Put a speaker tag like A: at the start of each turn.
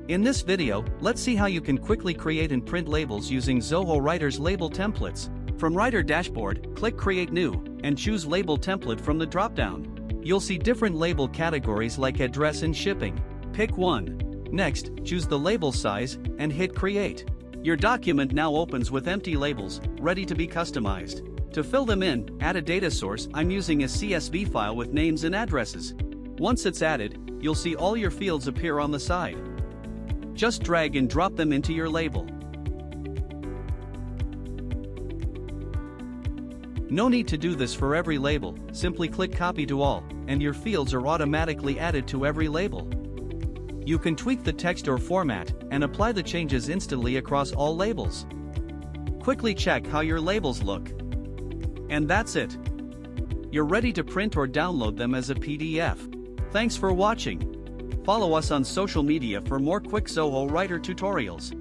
A: In this video, let's see how you can quickly create and print labels using Zoho Writer's label templates. From Writer dashboard, click Create New, and choose Label Template from the drop-down. You'll see different label categories like address and shipping. Pick one. Next, choose the label size, and hit Create. Your document now opens with empty labels, ready to be customized. To fill them in, add a data source. I'm using a CSV file with names and addresses. Once it's added, you'll see all your fields appear on the side. Just drag and drop them into your label. No need to do this for every label, simply click Copy to All, and your fields are automatically added to every label. You can tweak the text or format, and apply the changes instantly across all labels. Quickly check how your labels look. And that's it. You're ready to print or download them as a PDF. Thanks for watching. Follow us on social media for more quick Zoho Writer tutorials.